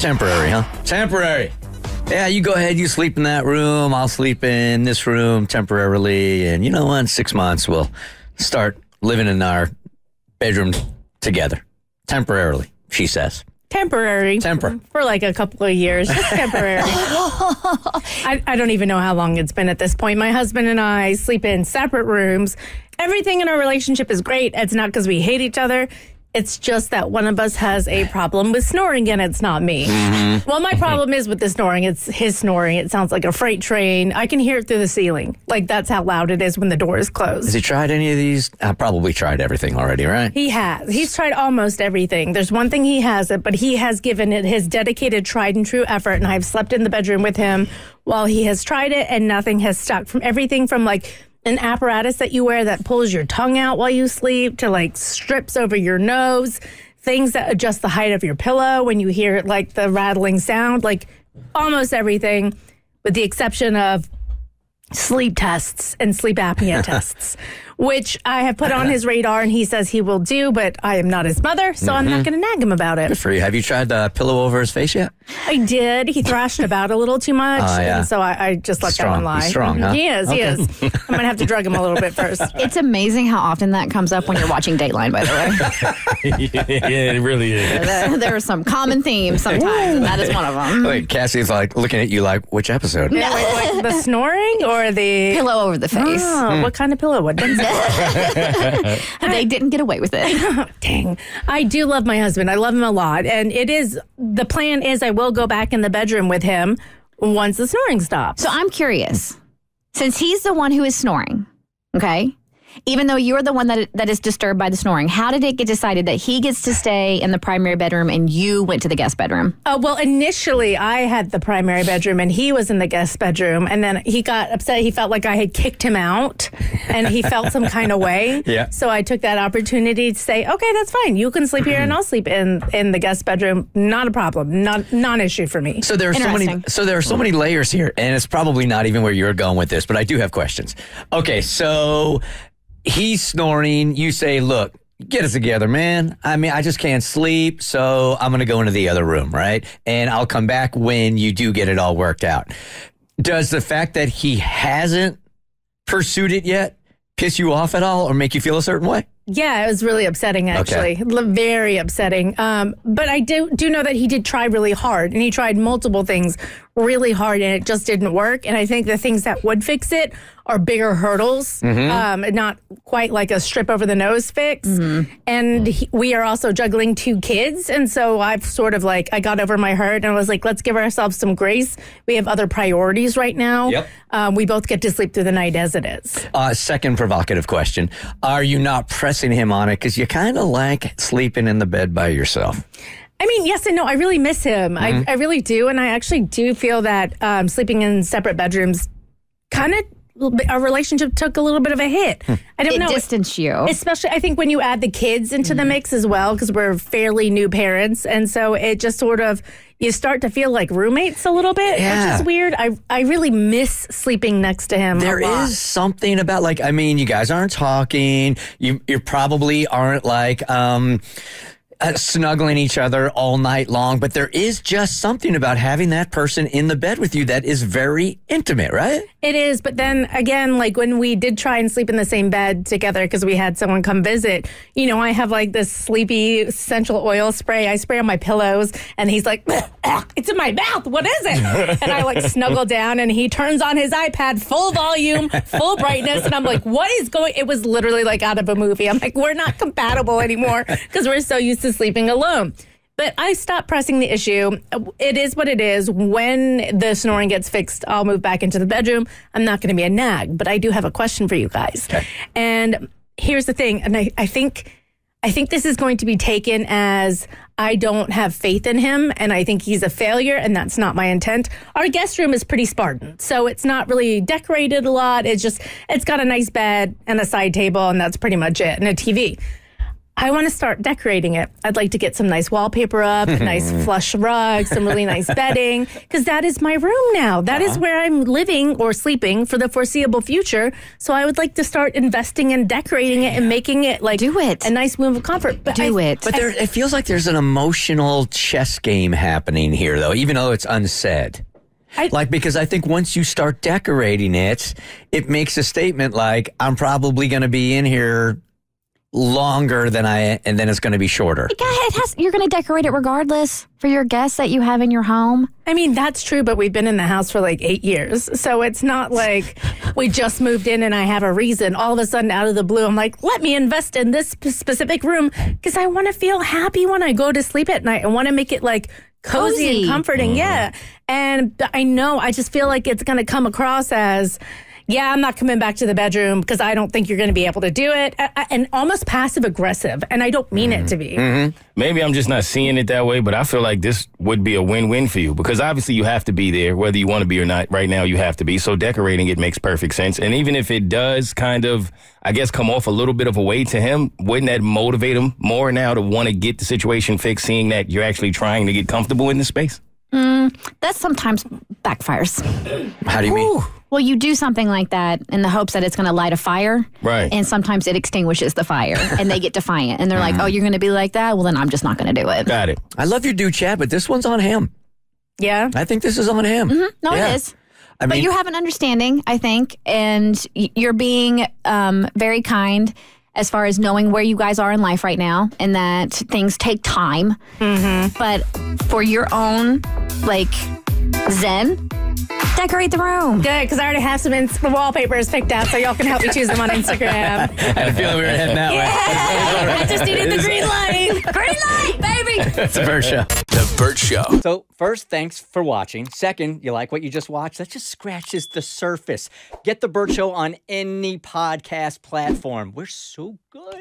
Temporary, huh? Temporary. Yeah, you go ahead, you sleep in that room, I'll sleep in this room temporarily, and you know what, in 6 months we'll start living in our bedroom together. Temporarily, she says. Temporary. For like a couple of years. Just temporary. I don't even know how long it's been at this point. My husband and I sleep in separate rooms. Everything in our relationship is great. It's not because we hate each other. It's just that one of us has a problem with snoring, and it's not me. Mm-hmm. Well, my problem is with the snoring. It's his snoring. It sounds like a freight train. I can hear it through the ceiling. Like, that's how loud it is when the door is closed. Has he tried any of these? Probably tried everything already, right? He has. He's tried almost everything. There's one thing he hasn't, but he has given it his dedicated, tried and true effort, and I've slept in the bedroom with him while he has tried it, and nothing has stuck. From everything from, like, an apparatus that you wear that pulls your tongue out while you sleep to like strips over your nose, things that adjust the height of your pillow when you hear like the rattling sound, like almost everything with the exception of sleep tests and sleep apnea tests, which I have put on his radar and he says he will do, but I am not his mother, so I'm not going to nag him about it. Good for you. Have you tried the pillow over his face yet? I did. He thrashed about a little too much, and so I just let that one lie. He's strong, huh? He is. I'm going to have to drug him a little bit first. It's amazing how often that comes up when you're watching Dateline, by the way. Yeah, it really is. There are some common themes sometimes, and that is one of them. Wait, Cassie's like looking at you like, which episode? Yeah, wait, the snoring or the pillow over the face? Oh, what kind of pillow? What? They didn't get away with it. Dang. I do love my husband. I love him a lot. And the plan is I will go back in the bedroom with him once the snoring stops. So I'm curious, since he's the one who is snoring, okay? Even though you're the one that is disturbed by the snoring, how did it get decided that he gets to stay in the primary bedroom and you went to the guest bedroom? Well, initially I had the primary bedroom and he was in the guest bedroom, and then he got upset. He felt like I had kicked him out and he felt some kind of way. Yeah. So I took that opportunity to say, okay, that's fine. You can sleep here and I'll sleep in the guest bedroom. Not a problem. Non-issue for me. So there are so many layers here, and it's probably not even where you're going with this, but I do have questions. Okay, so he's snoring. You say, look, get us together, man. I mean, I just can't sleep, so I'm going to go into the other room, right? And I'll come back when you do get it all worked out. Does the fact that he hasn't pursued it yet piss you off at all or make you feel a certain way? Yeah, it was really upsetting, actually. Okay. Very upsetting. But I do know that he did try really hard, and he tried multiple things really hard, and it just didn't work. And I think the things that would fix it are bigger hurdles, not quite like a strip over the nose fix. Mm-hmm. And we are also juggling 2 kids. And so I've sort of I got over my hurt and was like, let's give ourselves some grace. We have other priorities right now. Yep. We both get to sleep through the night as it is. Second provocative question. Are you not pressing him on it? Because you kind of like sleeping in the bed by yourself. I mean, yes and no. I really miss him. Mm-hmm. I really do. And I actually do feel that sleeping in separate bedrooms kind of, our relationship took a little bit of a hit. I don't know. It distanced you. Especially, I think, when you add the kids into the mix as well, because we're fairly new parents. And so it just sort of, you start to feel like roommates a little bit, which is weird. I really miss sleeping next to him. There is something about, you guys aren't talking. You probably aren't snuggling each other all night long, but there is just something about having that person in the bed with you that is very intimate, right? It is, but then again, when we did try and sleep in the same bed together because we had someone come visit, I have this sleepy essential oil spray. I spray on my pillows, and he's like, it's in my mouth. What is it? And I snuggle down, and he turns on his iPad, full volume, full brightness, and I'm like, what is going? It was literally out of a movie. I'm like, we're not compatible anymore because we're so used to sleeping alone. But I stopped pressing the issue. It is what it is. When the snoring gets fixed, I'll move back into the bedroom. I'm not going to be a nag, but I do have a question for you guys. Okay. And here's the thing, and I think this is going to be taken as I don't have faith in him, and I think he's a failure, and that's not my intent. Our guest room is pretty Spartan, so it's not really decorated a lot. It's got a nice bed and a side table, and that's pretty much it, and a TV. I want to start decorating it. I'd like to get some nice wallpaper up, a nice flush rug, some really nice bedding, because that is my room now. That is where I'm living or sleeping for the foreseeable future. So I would like to start investing in decorating it and making it like Do it. a nice room of comfort. But But it feels like there's an emotional chess game happening here, though, even though it's unsaid. Because I think once you start decorating it, it makes a statement like, I'm probably going to be in here longer than and then it's going to be shorter. You're going to decorate it regardless for your guests that you have in your home. I mean, that's true, but we've been in the house for like 8 years. So it's not like we just moved in and I have a reason. All of a sudden, out of the blue, I'm like, let me invest in this specific room because I want to feel happy when I go to sleep at night. I want to make it like cozy and comforting. Yeah. And I just feel like it's going to come across as, yeah, I'm not coming back to the bedroom because I don't think you're going to be able to do it. And almost passive aggressive. And I don't mean it to be. Maybe I'm just not seeing it that way, but I feel like this would be a win-win for you because obviously you have to be there, whether you want to be or not. Right now, you have to be. So decorating it makes perfect sense. And even if it does kind of, I guess, come off a little bit of a weight to him, wouldn't that motivate him more now to want to get the situation fixed, seeing that you're actually trying to get comfortable in the space? That sometimes backfires. How do you mean? Well, you do something like that in the hopes that it's going to light a fire. Right. And sometimes it extinguishes the fire and they get defiant. And they're like, oh, you're going to be like that? Well, then I'm just not going to do it. Got it. I love your dude, Chad, but this one's on him. Yeah. I think this is on him. No, Yeah. it is. But you have an understanding, I think, and you're being very kind as far as knowing where you guys are in life right now and that things take time. But for your own, zen, decorate the room. Good, because I already have some wallpapers picked out, so y'all can help me choose them on Instagram. I had a feeling we were heading that way. I just needed the green light. Green light, baby! It's the Bert Show. The Bert Show. So, first, thanks for watching. Second, you like what you just watched? That just scratches the surface. Get the Bert Show on any podcast platform. We're so good.